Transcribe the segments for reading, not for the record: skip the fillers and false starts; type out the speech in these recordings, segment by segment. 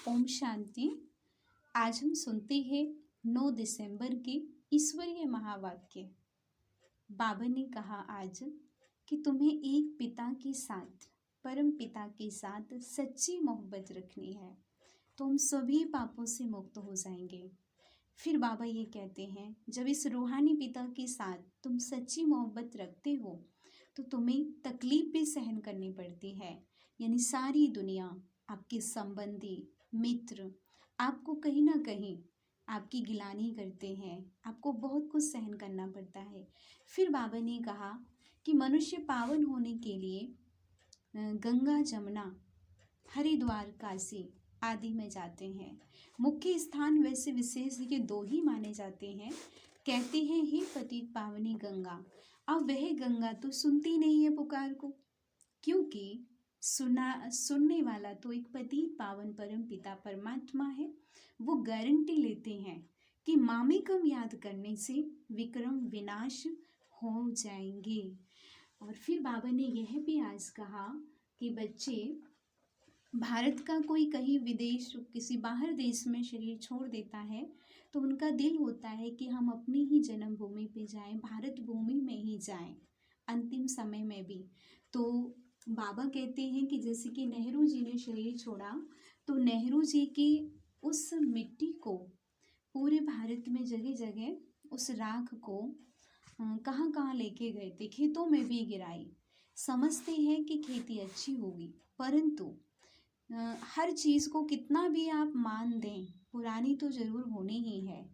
ओम शांति। आज हम सुनते हैं 9 दिसंबर के ईश्वरीय महावाक्य। बाबा ने कहा आज कि तुम्हें एक पिता के साथ, परम पिता के साथ सच्ची मोहब्बत रखनी है, तो हम सभी पापों से मुक्त हो जाएंगे। फिर बाबा ये कहते हैं, जब इस रूहानी पिता के साथ तुम सच्ची मोहब्बत रखते हो तो तुम्हें तकलीफ भी सहन करनी पड़ती है। यानी सारी दुनिया, आपके संबंधी, मित्र आपको कहीं ना कहीं आपकी गिलानी करते हैं, आपको बहुत कुछ सहन करना पड़ता है। फिर बाबा ने कहा कि मनुष्य पावन होने के लिए गंगा, जमुना, हरिद्वार, काशी आदि में जाते हैं। मुख्य स्थान वैसे विशेष ये दो ही माने जाते हैं। कहते हैं, हे पतित पावनी गंगा। अब वह गंगा तो सुनती नहीं है पुकार को, क्योंकि सुनने वाला तो एक पतित पावन परम पिता परमात्मा है। वो गारंटी लेते हैं कि मामेकम याद करने से विक्रम विनाश हो जाएंगे। और फिर बाबा ने यह भी आज कहा कि बच्चे, भारत का कोई कहीं विदेश, किसी बाहर देश में शरीर छोड़ देता है तो उनका दिल होता है कि हम अपनी ही जन्मभूमि पे जाएं, भारत भूमि में ही जाएं, अंतिम समय में भी। तो बाबा कहते हैं कि जैसे कि नेहरू जी ने शरीर छोड़ा तो नेहरू जी की उस मिट्टी को पूरे भारत में जगह जगह, उस राख को कहाँ कहाँ लेके गए थे, खेतों में भी गिराई। समझते हैं कि खेती अच्छी होगी, परंतु हर चीज़ को कितना भी आप मान दें, पुरानी तो ज़रूर होनी ही है।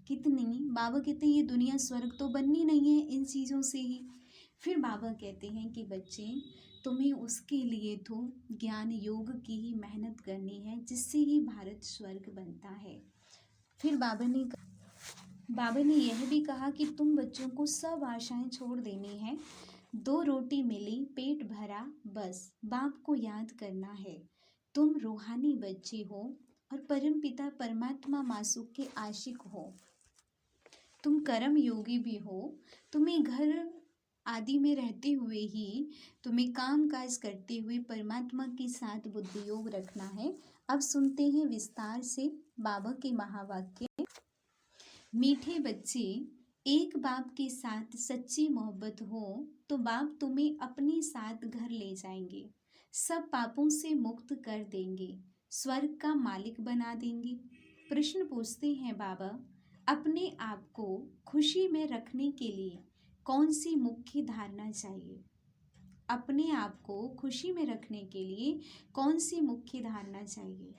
कितनी, बाबा कहते हैं ये दुनिया स्वर्ग तो बननी नहीं है इन चीज़ों से ही। फिर बाबा कहते हैं कि बच्चे, तुम्हें उसके लिए तो ज्ञान योग की ही मेहनत करनी है, जिससे ही भारत स्वर्ग बनता है। फिर बाबा ने यह भी कहा कि तुम बच्चों को सब आशाएं छोड़ देनी है। 2 रोटी मिली, पेट भरा, बस बाप को याद करना है। तुम रूहानी बच्चे हो और परम पिता परमात्मा मासूक के आशिक हो। तुम कर्म योगी भी हो। तुम्हें घर आदि में रहते हुए ही, तुम्हें काम काज करते हुए परमात्मा के साथ बुद्धि योग रखना है। अब सुनते हैं विस्तार से बाबा के महावाक्य। मीठे बच्चे, एक बाप के साथ सच्ची मोहब्बत हो तो बाप तुम्हें अपने साथ घर ले जाएंगे, सब पापों से मुक्त कर देंगे, स्वर्ग का मालिक बना देंगे। प्रश्न पूछते हैं बाबा, अपने आप को खुशी में रखने के लिए कौन सी मुख्य धारणा चाहिए? अपने आप को खुशी में रखने के लिए कौन सी मुख्य धारणा चाहिए?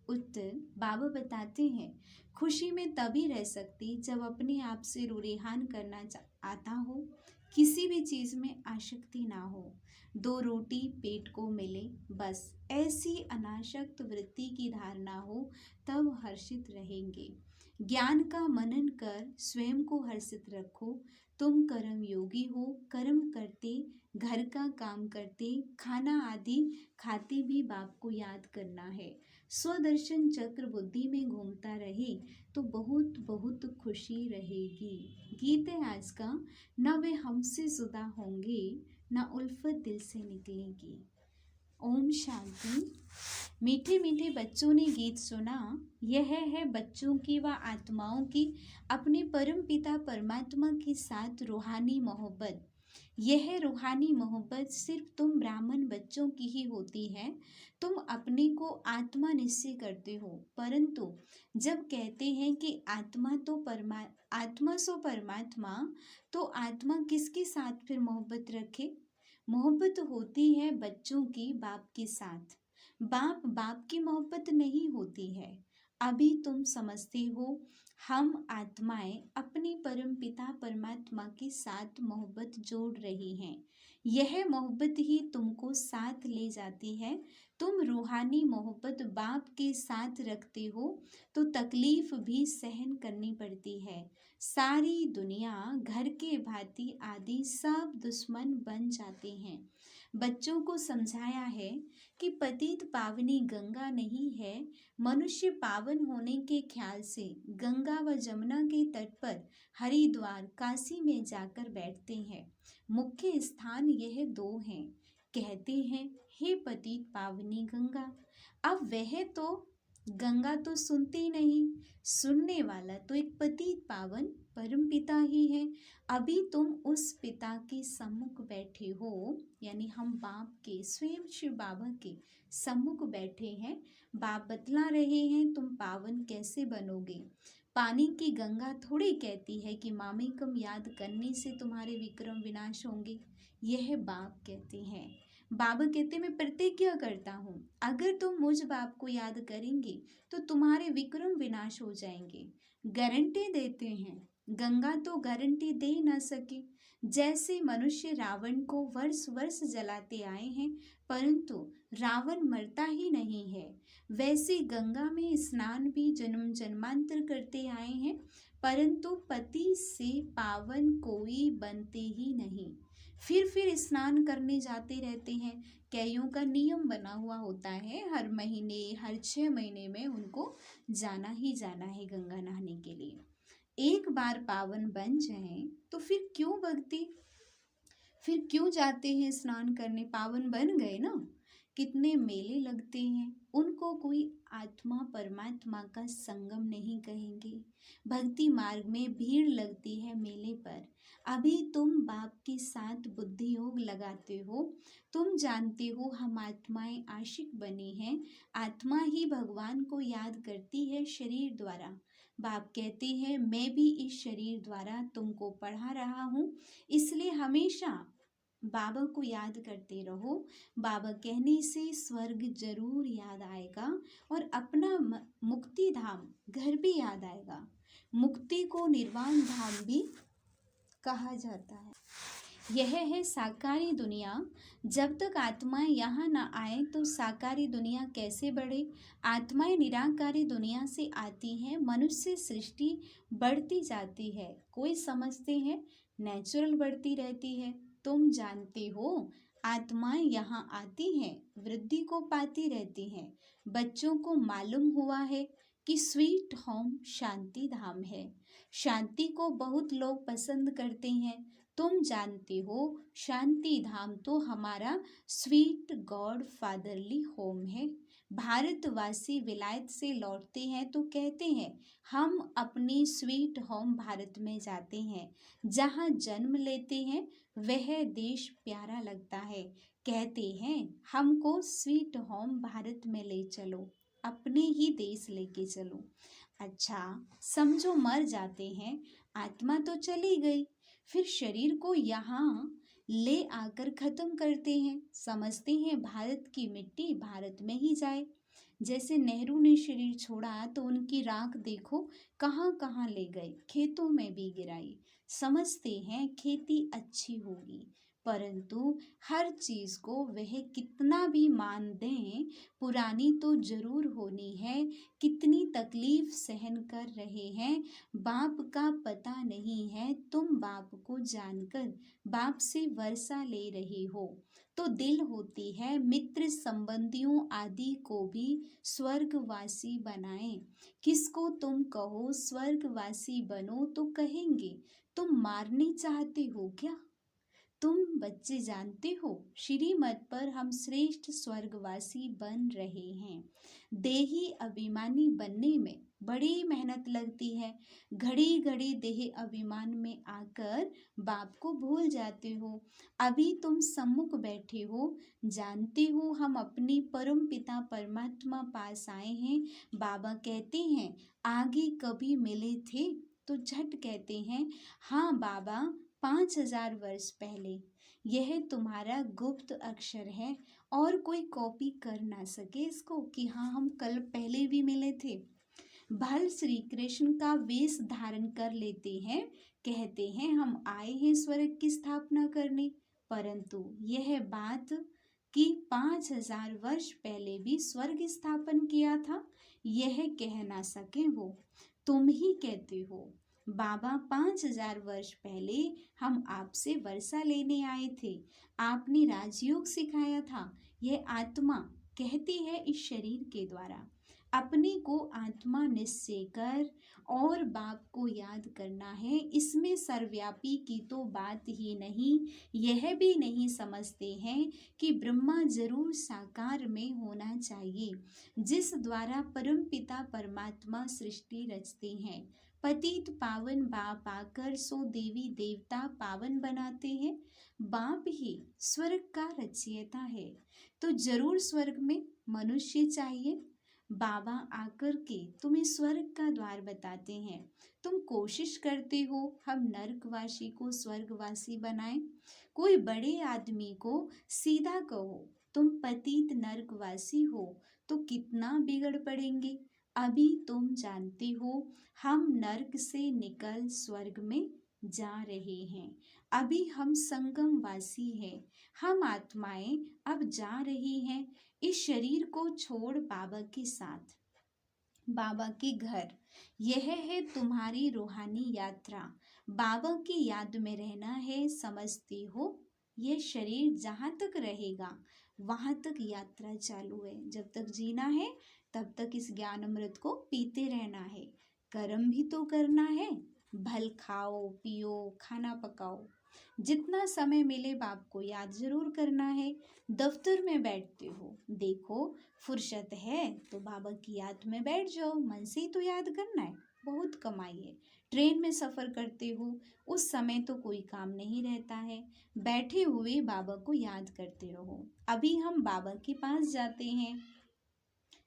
उत्तर बाबा बताते हैं, खुशी में तभी रह सकती जब अपने आप से रुरेहान करना आता हो, किसी भी चीज़ में आसक्ति ना हो। 2 रोटी पेट को मिले, बस ऐसी अनासक्त वृत्ति की धारणा हो, तब हर्षित रहेंगे। ज्ञान का मनन कर स्वयं को हर्षित रखो। तुम कर्म योगी हो, कर्म करते, घर का काम करते, खाना आदि खाते भी बाप को याद करना है। स्वदर्शन चक्र बुद्धि में घूमता रहे तो बहुत बहुत खुशी रहेगी। गीत है आज का, न वे हमसे जुदा होंगे, न उल्फत दिल से निकलेगी। ओम शांति। मीठे मीठे बच्चों ने गीत सुना। यह है बच्चों की व आत्माओं की अपने परम पिता परमात्मा के साथ रूहानी मोहब्बत। यह रूहानी मोहब्बत सिर्फ तुम ब्राह्मण बच्चों की ही होती है। तुम अपने को आत्मा निश्चय करते हो, परंतु जब कहते हैं कि आत्मा सो परमात्मा, तो आत्मा किसके साथ फिर मोहब्बत रखे? मोहब्बत होती है बच्चों की बाप के साथ। बाप की मोहब्बत नहीं होती है। अभी तुम समझते हो, हम आत्माएं अपने परम पिता परमात्मा के साथ मोहब्बत जोड़ रही हैं। यह मोहब्बत ही तुमको साथ ले जाती है। तुम रूहानी मोहब्बत बाप के साथ रखते हो तो तकलीफ भी सहन करनी पड़ती है। सारी दुनिया घर के भांति आदि सब दुश्मन बन जाते हैं। बच्चों को समझाया है कि पतित पावनी गंगा नहीं है। मनुष्य पावन होने के ख्याल से गंगा व जमुना के तट पर हरिद्वार, काशी में जाकर बैठते हैं। मुख्य स्थान यह 2 हैं। कहते हैं, हे पतित पावनी गंगा। अब वह तो गंगा तो सुनती नहीं, सुनने वाला तो एक पतित पावन परम पिता ही है। अभी तुम उस पिता के सम्मुख बैठे हो, यानी हम बाप के, स्वयं शिव बाबा के सम्मुख बैठे हैं। बाप बतला रहे हैं तुम पावन कैसे बनोगे। पानी की गंगा थोड़ी कहती है कि मामेकम याद करने से तुम्हारे विक्रम विनाश होंगे। यह बाप कहते हैं। बाबा कहते मैं प्रतिज्ञा करता हूँ, अगर तुम मुझ बाप को याद करेंगे तो तुम्हारे विक्रम विनाश हो जाएंगे। गारंटी देते हैं। गंगा तो गारंटी दे ना सके। जैसे मनुष्य रावण को वर्ष वर्ष जलाते आए हैं, परंतु रावण मरता ही नहीं है, वैसे गंगा में स्नान भी जन्म जन्मांतर करते आए हैं, परंतु पति से पावन कोई बनते ही नहीं। फिर स्नान करने जाते रहते हैं। कईयों का नियम बना हुआ होता है, हर महीने हर 6 महीने में उनको जाना ही जाना है गंगा नहाने के लिए। एक बार पावन बन जाए तो फिर क्यों जाते हैं स्नान करने। पावन बन गए ना। कितने मेले लगते हैं, उनको कोई आत्मा परमात्मा का संगम नहीं कहेंगे। भक्ति मार्ग में भीड़ लगती है मेले पर। अभी तुम बाप के साथ बुद्धि योग लगाते हो। तुम जानते हो हम आत्माएं आशिक बनी हैं। आत्मा ही भगवान को याद करती है शरीर द्वारा। बाप कहते हैं मैं भी इस शरीर द्वारा तुमको पढ़ा रहा हूँ, इसलिए हमेशा बाबा को याद करते रहो। बाबा कहने से स्वर्ग जरूर याद आएगा और अपना मुक्ति धाम घर भी याद आएगा। मुक्ति को निर्वाण धाम भी कहा जाता है। यह है साकारी दुनिया। जब तक आत्माएं यहाँ न आए तो साकारी दुनिया कैसे बढ़े। आत्माएं निराकारी दुनिया से आती हैं, मनुष्य सृष्टि बढ़ती जाती है। कोई समझते हैं नेचुरल बढ़ती रहती है। तुम जानते हो आत्माएं यहाँ आती हैं, वृद्धि को पाती रहती हैं। बच्चों को मालूम हुआ है कि स्वीट होम शांति धाम है। शांति को बहुत लोग पसंद करते हैं। तुम जानते हो शांति धाम तो हमारा स्वीट गॉड फादरली होम है। भारतवासी विलायत से लौटते हैं तो कहते हैं हम अपनी स्वीट होम भारत में जाते हैं। जहाँ जन्म लेते हैं वह देश प्यारा लगता है। कहते हैं हमको स्वीट होम भारत में ले चलो, अपने ही देश लेके चलो। अच्छा समझो मर जाते हैं, आत्मा तो चली गई, फिर शरीर को यहाँ ले आकर खत्म करते हैं। समझते हैं भारत की मिट्टी भारत में ही जाए। जैसे नेहरू ने शरीर छोड़ा तो उनकी राख देखो कहाँ कहाँ ले गए, खेतों में भी गिराई। समझते हैं खेती अच्छी होगी, परंतु हर चीज को वह कितना भी मान दें, पुरानी तो जरूर होनी है। कितनी तकलीफ सहन कर रहे हैं, बाप का पता नहीं है। तुम बाप को जानकर बाप से वर्षा ले रहे हो तो दिल होती है मित्र संबंधियों आदि को भी स्वर्गवासी बनाएं। किसको तुम कहो स्वर्गवासी बनो तो कहेंगे तुम मारने चाहते हो क्या। तुम बच्चे जानते हो श्रीमत पर हम श्रेष्ठ स्वर्गवासी बन रहे हैं। देही अभिमानी बनने में बड़ी मेहनत लगती है। घड़ी घड़ी देह अभिमान में आकर बाप को भूल जाते हो। अभी तुम सम्मुख बैठे हो, जानते हो हम अपनी परम पिता परमात्मा पास आए हैं। बाबा कहते हैं आगे कभी मिले थे तो झट कहते हैं हाँ बाबा 5000 वर्ष पहले। यह तुम्हारा गुप्त अक्षर है और कोई कॉपी कर ना सके इसको कि हाँ हम कल पहले भी मिले थे। भल श्री कृष्ण का वेश धारण कर लेते हैं, कहते हैं हम आए हैं स्वर्ग की स्थापना करने, परंतु यह बात कि 5000 वर्ष पहले भी स्वर्ग स्थापन किया था यह कह ना सके वो, तुम ही कहते हो। बाबा 5000 वर्ष पहले हम आपसे वर्षा लेने आए थे, आपने राजयोग सिखाया था। यह आत्मा कहती है इस शरीर के द्वारा अपने को आत्मा निश्चय कर और बाप को याद करना है। इसमें सर्वव्यापी की तो बात ही नहीं, यह भी नहीं समझते हैं कि ब्रह्मा जरूर साकार में होना चाहिए, जिस द्वारा परम पिता परमात्मा सृष्टि रचते हैं। पतित पावन बाप आकर सो देवी देवता पावन बनाते हैं। बाप ही स्वर्ग का रचयिता है, तो जरूर स्वर्ग में मनुष्य चाहिए। बाबा आकर के तुम्हें स्वर्ग का द्वार बताते हैं। तुम कोशिश करते हो हम नरकवासी को स्वर्गवासी बनाएं। कोई बड़े आदमी को सीधा कहो तुम पतित नरकवासी हो तो कितना बिगड़ पड़ेंगे। अभी तुम जानते हो हम नरक से निकल स्वर्ग में जा रहे हैं। अभी हम संगम वासी हैं। हम आत्माएं अब जा रही हैं इस शरीर को छोड़ बाबा के साथ, बाबा के घर। यह है तुम्हारी रूहानी यात्रा। बाबा की याद में रहना है, समझते हो। यह शरीर जहाँ तक रहेगा वहाँ तक यात्रा चालू है। जब तक जीना है तब तक इस ज्ञान अमृत को पीते रहना है। कर्म भी तो करना है, भल खाओ पियो खाना पकाओ। जितना समय मिले बाप को याद जरूर करना है। दफ्तर में बैठते हो, देखो फुर्सत है तो बाबा की याद में बैठ जाओ, मन से ही तो याद करना है। बहुत कमाई है। ट्रेन में सफ़र करते हो, उस समय तो कोई काम नहीं रहता है, बैठे हुए बाबा को याद करते रहो। अभी हम बाबा के पास जाते हैं,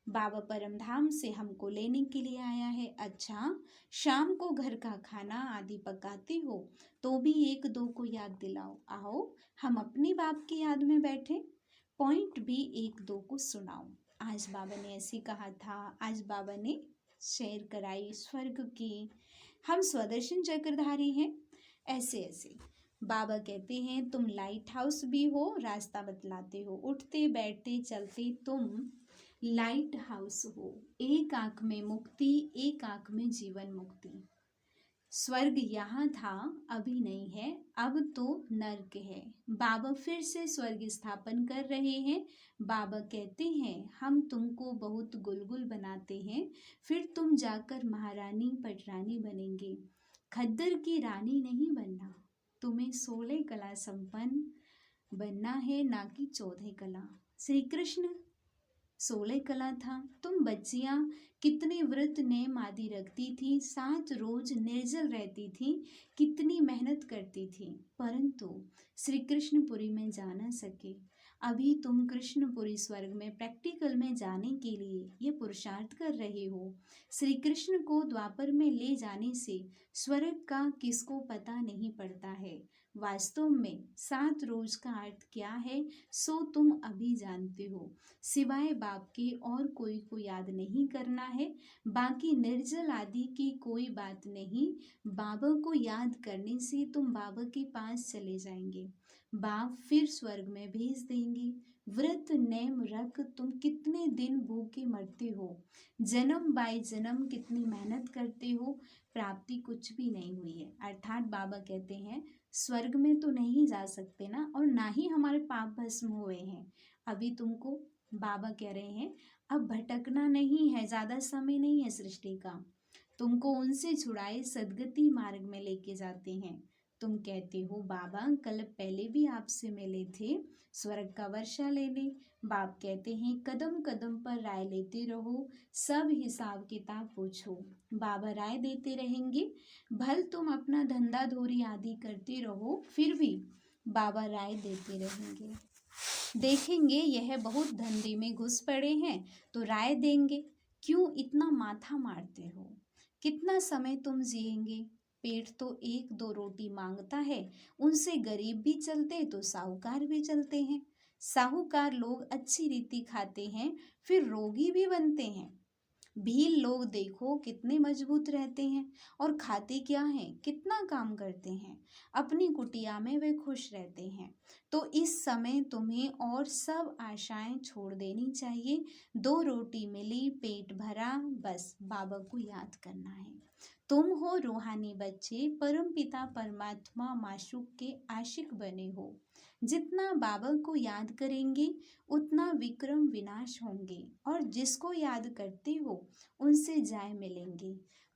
बाबा परमधाम से हमको लेने के लिए आया है। अच्छा, शाम को घर का खाना आदि पकाते हो तो भी एक दो को याद दिलाओ। आओ हम अपने बाप की याद में बैठे, पॉइंट भी एक दो को सुनाओ। आज बाबा ने ऐसे कहा था, आज बाबा ने शेयर कराई स्वर्ग की। हम स्वदर्शन चक्रधारी हैं। ऐसे ऐसे बाबा कहते हैं तुम लाइट हाउस भी हो, रास्ता बतलाते हो, उठते बैठते चलते तुम लाइट हाउस हो। एक आंख में मुक्ति, एक आंख में जीवन मुक्ति। स्वर्ग यहाँ था, अभी नहीं है, अब तो नर्क है। बाबा फिर से स्वर्ग स्थापन कर रहे हैं। बाबा कहते हैं हम तुमको बहुत गुलगुल बनाते हैं, फिर तुम जाकर महारानी पटरानी बनेंगे। खद्दर की रानी नहीं बनना, तुम्हें 16 कला संपन्न बनना है, ना कि 14 कला। श्री कृष्ण 16 कला था। तुम बच्चियां कितने व्रत नेम आदि रखती थी, 7 रोज निर्जल रहती थी, कितनी मेहनत करती थी, परंतु श्री कृष्णपुरी में जा न सके। अभी तुम कृष्णपुरी स्वर्ग में प्रैक्टिकल में जाने के लिए ये पुरुषार्थ कर रहे हो। श्री कृष्ण को द्वापर में ले जाने से स्वर्ग का किसको पता नहीं पड़ता है। वास्तव में 7 रोज का अर्थ क्या है सो तुम अभी जानते हो। सिवाय बाप के और कोई को याद नहीं करना है। बाकी निर्जल आदि की कोई बात नहीं। बाबा को याद करने से तुम बाबा के पास चले जाएंगे, बाप फिर स्वर्ग में भेज देंगे। व्रत नेम रख तुम कितने दिन भूखे मरते हो, जन्म बाय जन्म कितनी मेहनत करते हो, प्राप्ति कुछ भी नहीं हुई है। अर्थात बाबा कहते हैं स्वर्ग में तो नहीं जा सकते ना, और ना ही हमारे पाप भस्म हुए हैं। अभी तुमको बाबा कह रहे हैं अब भटकना नहीं है, ज्यादा समय नहीं है सृष्टि का। तुमको उनसे छुड़ाए सदगति मार्ग में लेके जाते हैं। तुम कहते हो बाबा कल पहले भी आपसे मिले थे, स्वर्ग का वर्षा लेने। बाप कहते हैं कदम कदम पर राय लेते रहो, सब हिसाब किताब पूछो। बाबा राय देते रहेंगे। भल तुम अपना धंधा धोरी आदि करते रहो, फिर भी बाबा राय देते रहेंगे। देखेंगे यह बहुत धंधे में घुस पड़े हैं तो राय देंगे, क्यों इतना माथा मारते हो, कितना समय तुम जिएंगे। पेट तो एक दो रोटी मांगता है, उनसे गरीब भी चलते तो साहूकार भी चलते हैं। साहूकार लोग अच्छी रीति खाते हैं फिर रोगी भी बनते हैं। भील लोग देखो कितने मजबूत रहते हैं और खाते क्या हैं, कितना काम करते हैं, अपनी कुटिया में वे खुश रहते हैं। तो इस समय तुम्हें और सब आशाएं छोड़ देनी चाहिए। 2 रोटी मिली, पेट भरा, बस बाबा को याद करना है। तुम हो रूहानी बच्चे, परम पिता परमात्मा माशूक के आशिक बने हो। जितना बाबा को याद करेंगे उतना विक्रम विनाश होंगे, और जिसको याद करते हो उनसे जय मिलेंगे।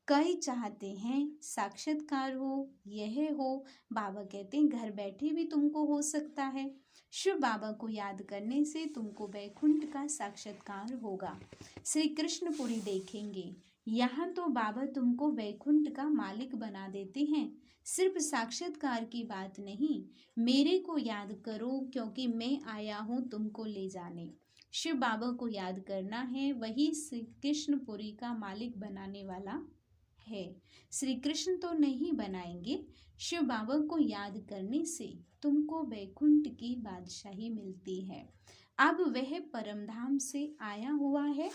कई चाहते हैं साक्षात्कार हो, यह हो। बाबा कहते हैं घर बैठे भी तुमको हो सकता है। शिव बाबा को याद करने से तुमको वैकुंठ का साक्षात्कार होगा, श्री कृष्णपुरी देखेंगे। यहाँ तो बाबा तुमको वैकुंठ का मालिक बना देते हैं। सिर्फ साक्षात्कार की बात नहीं, मेरे को याद करो क्योंकि मैं आया हूँ तुमको ले जाने। शिव बाबा को याद करना है, वही श्री कृष्णपुरी का मालिक बनाने वाला है। श्री कृष्ण तो नहीं बनाएंगे, शिव बाबा को याद करने से तुमको वैकुंठ की बादशाही मिलती है। अब वह परमधाम से आया हुआ है,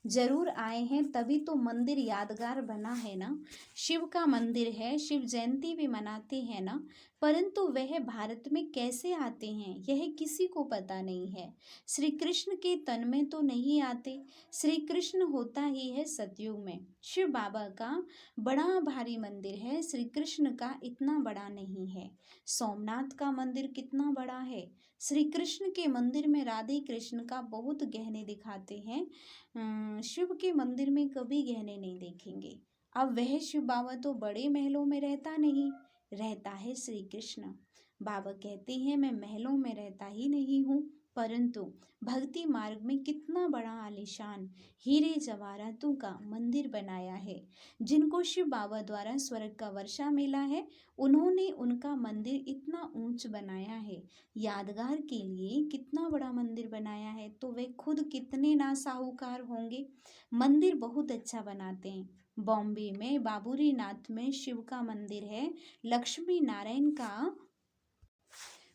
जरूर आए हैं, तभी तो मंदिर यादगार बना है ना। शिव का मंदिर है, शिव जयंती भी मनाते हैं ना, परंतु वह भारत में कैसे आते हैं यह किसी को पता नहीं है। श्री कृष्ण के तन में तो नहीं आते, श्री कृष्ण होता ही है सतयुग में। शिव बाबा का बड़ा भारी मंदिर है, श्री कृष्ण का इतना बड़ा नहीं है। सोमनाथ का मंदिर कितना बड़ा है, श्री कृष्ण के मंदिर में राधे कृष्ण का बहुत गहने दिखाते हैं, शिव के मंदिर में कभी गहने नहीं देखेंगे। अब वह शिव बाबा तो बड़े महलों में रहता नहीं, रहता है श्री कृष्ण। बाबा कहते हैं मैं महलों में रहता ही नहीं हूँ, परंतु भक्ति मार्ग में कितना बड़ा आलीशान हीरे जवाहरातों का मंदिर बनाया है। जिनको शिव बाबा द्वारा स्वर्ग का वर्षा मिला है, उन्होंने उनका मंदिर इतना ऊंच बनाया है। यादगार के लिए कितना बड़ा मंदिर बनाया है, तो वे खुद कितने ना साहूकार होंगे। मंदिर बहुत अच्छा बनाते हैं। बॉम्बे में बाबूरी नाथ में शिव का मंदिर है, लक्ष्मी नारायण का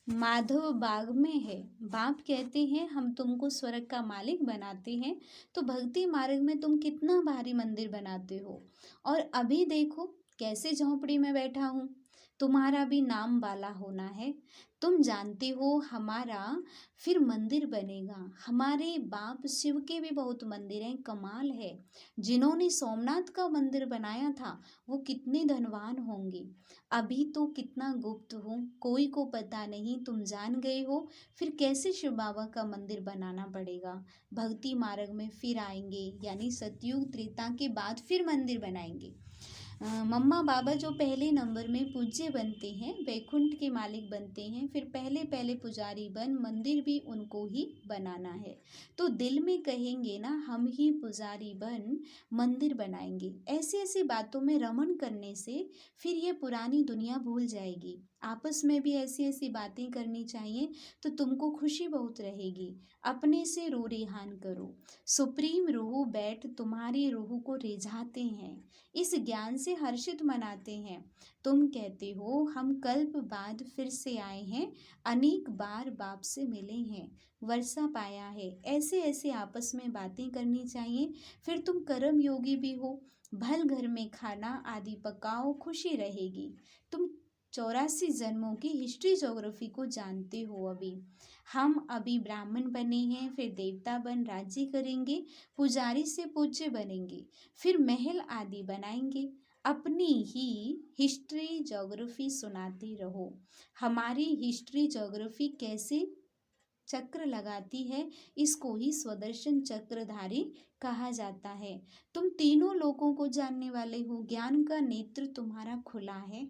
माधव बाग में है। बाप कहते हैं हम तुमको स्वर्ग का मालिक बनाते हैं, तो भक्ति मार्ग में तुम कितना भारी मंदिर बनाते हो। और अभी देखो कैसे झोंपड़ी में बैठा हूँ। तुम्हारा भी नाम वाला होना है, तुम जानते हो हमारा फिर मंदिर बनेगा। हमारे बाप शिव के भी बहुत मंदिर हैं, कमाल है। जिन्होंने सोमनाथ का मंदिर बनाया था वो कितने धनवान होंगे। अभी तो कितना गुप्त हूँ, कोई को पता नहीं, तुम जान गए हो। फिर कैसे शिव बाबा का मंदिर बनाना पड़ेगा। भक्ति मार्ग में फिर आएंगे, यानी सतयुग त्रेता के बाद फिर मंदिर बनाएंगे। मम्मा बाबा जो पहले नंबर में पूज्य बनते हैं, वैकुंठ के मालिक बनते हैं, फिर पहले पहले पुजारी बन मंदिर भी उनको ही बनाना है। तो दिल में कहेंगे ना हम ही पुजारी बन मंदिर बनाएंगे। ऐसी ऐसी बातों में रमण करने से फिर ये पुरानी दुनिया भूल जाएगी। आपस में भी ऐसी ऐसी बातें करनी चाहिए, तो तुमको खुशी बहुत रहेगी। अपने से रूह रेहान करो, सुप्रीम रूह बैठ तुम्हारी रूह को रिझाते हैं, इस ज्ञान से हर्षित मनाते हैं। तुम कहते हो हम कल्प बाद फिर से आए हैं, अनेक बार बाप से मिले हैं, वर्षा पाया है। ऐसे ऐसे आपस में बातें करनी चाहिए। फिर तुम कर्म योगी भी हो, भल घर में खाना आदि पकाओ, खुशी रहेगी। तुम 84 जन्मों की हिस्ट्री ज्योग्राफी को जानते हो। हम अभी ब्राह्मण बने हैं, फिर देवता बन राज्य करेंगे, पुजारी से पूज्य बनेंगे, फिर महल आदि बनाएंगे। अपनी ही हिस्ट्री ज्योग्राफी सुनाते रहो। हमारी हिस्ट्री ज्योग्राफी कैसे चक्र लगाती है, इसको ही स्वदर्शन चक्रधारी कहा जाता है। तुम तीनों लोगों को जानने वाले हो, ज्ञान का नेत्र तुम्हारा खुला है।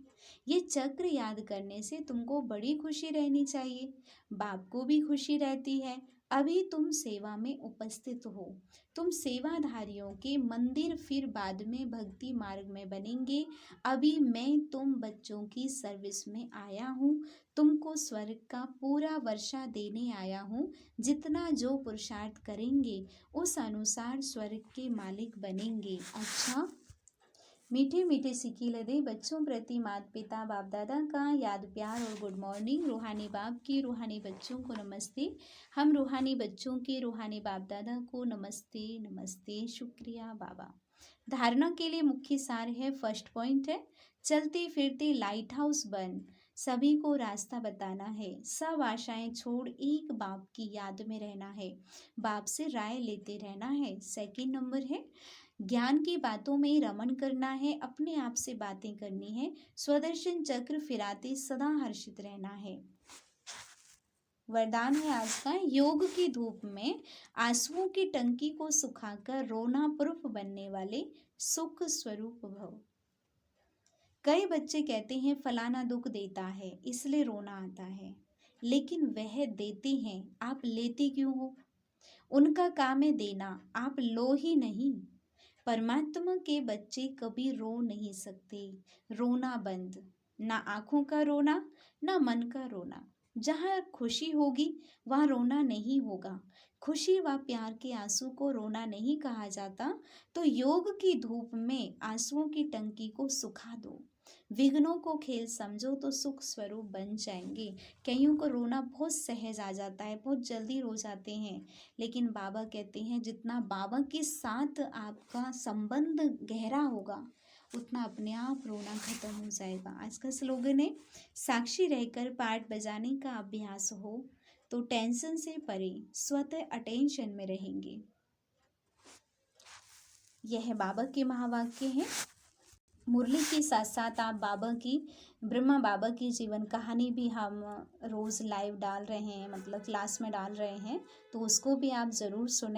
ये चक्र याद करने से तुमको बड़ी खुशी रहनी चाहिए, बाप को भी खुशी रहती है। अभी तुम सेवा में उपस्थित हो, तुम सेवाधारियों के मंदिर फिर बाद में भक्ति मार्ग में बनेंगे। अभी मैं तुम बच्चों की सर्विस में आया हूँ, तुमको स्वर्ग का पूरा वर्षा देने आया हूँ। जितना जो पुरुषार्थ करेंगे उस अनुसार स्वर्ग के मालिक बनेंगे। अच्छा, मीठे मीठे सिक्की लदे बच्चों प्रति माता पिता बाप दादा का याद प्यार और गुड मॉर्निंग। रूहानी बाप की रूहानी बच्चों को नमस्ते। हम रूहानी बच्चों के रूहानी बाप दादा को नमस्ते नमस्ते। शुक्रिया बाबा। धारणा के लिए मुख्य सार है, फर्स्ट पॉइंट है चलते फिरते लाइट हाउस बन सभी को रास्ता बताना है। सब आशाएं छोड़ एक बाप की याद में रहना है, बाप से राय लेते रहना है। सेकंड नंबर है ज्ञान की बातों में ही रमण करना है, अपने आप से बातें करनी है, स्वदर्शन चक्र फिराते सदा हर्षित रहना है। वरदान है आज का, योग की धूप में आंसुओं की टंकी को सुखाकर रोना प्रूफ बनने वाले सुख स्वरूप भव। कई बच्चे कहते हैं फलाना दुख देता है इसलिए रोना आता है, लेकिन वह देते हैं, आप लेते क्यों हो? उनका काम है देना, आप लो ही नहीं। परमात्मा के बच्चे कभी रो नहीं सकते, रोना बंद, ना आंखों का रोना ना मन का रोना। जहाँ खुशी होगी वहाँ रोना नहीं होगा। खुशी व प्यार के आंसू को रोना नहीं कहा जाता। तो योग की धूप में आंसुओं की टंकी को सुखा दो, विघ्नों को खेल समझो तो सुख स्वरूप बन जाएंगे। कईयों को रोना बहुत सहज आ जाता है, बहुत जल्दी रो जाते हैं, लेकिन बाबा कहते हैं जितना बाबा के साथ आपका संबंध गहरा होगा उतना अपने आप रोना खत्म हो जाएगा। आज का स्लोगन है, साक्षी रहकर पार्ट बजाने का अभ्यास हो तो टेंशन से परे स्वतः अटेंशन में रहेंगे। यह बाबा के महावाक्य हैं। मुरली के साथ साथ आप बाबा की, ब्रह्मा बाबा की जीवन कहानी भी हम रोज़ लाइव डाल रहे हैं, मतलब क्लास में डाल रहे हैं, तो उसको भी आप ज़रूर सुने।